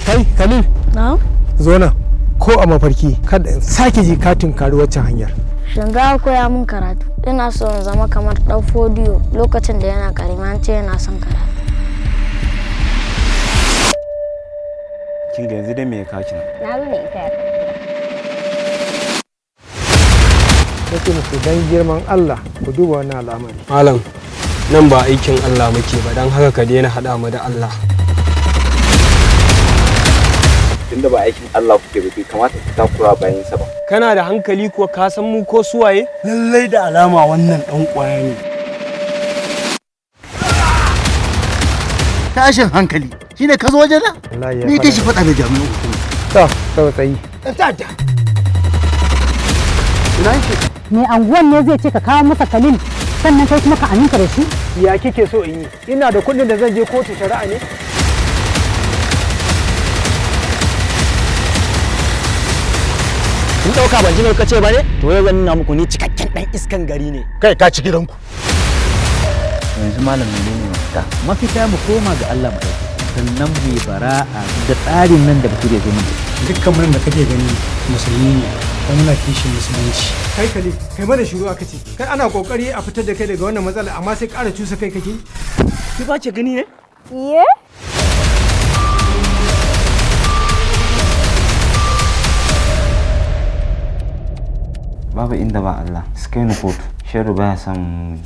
Kai Khalil. Na'am. Zo nan. Ko a mafarki kada in sake ji ka tunkari waccan hanyar. Shanga koya min karatu. Ina so in zama kamar ɗan fodiyo lokacin da yana karimi an ce yana son karatu. Kin ga yanzu dai me ya kawo kina? Na zo ne ita ya Nake muku dan girman Allah ku duba wannan al'amari. Malam, nan ba aikin Allah muke ba don haka ka daina haɗa mu da Allah. Tunda ba aikin Allah kuke ba bai kamata ku takura bayan sa ba. Kana da hankali kuwa ka san mu ko suwaye? Lallai da alama wannan ɗan ƙwaya ne. Tashin hankali shine ka zo wajena? Ni ke shi faɗa da jami'an hukuma. To, tsautsayi. Tata. Ina yake? Mai anguwan ne zai ce ka kawo masa Khalil sannan kai kuma ka aminta da shi? Ya kike so in yi? Ina da kuɗin da zan je kotu shari'a ne? Kun ɗauka ban ji mai kace ba ne? To yau zan nuna muku ni cikakken ɗan iskan gari ne. Kai ka ci gidanku. Yanzu malam menene mafita? Mafita mu koma ga Allah mu sannan mu yi bara'a da tsarin nan da bature zo mana. Dukkan mun da kake gani musulmi ne, kuma muna kishin musulunci. Kai Khalil, kai mana shiru aka ce. Kai ana kokari a fitar da kai daga wannan matsala amma sai ƙara cusa kai kake. Ki ba ce gani ne? Iye? Babu inda ba Allah. Suka yi ni kotu. Shehu baya son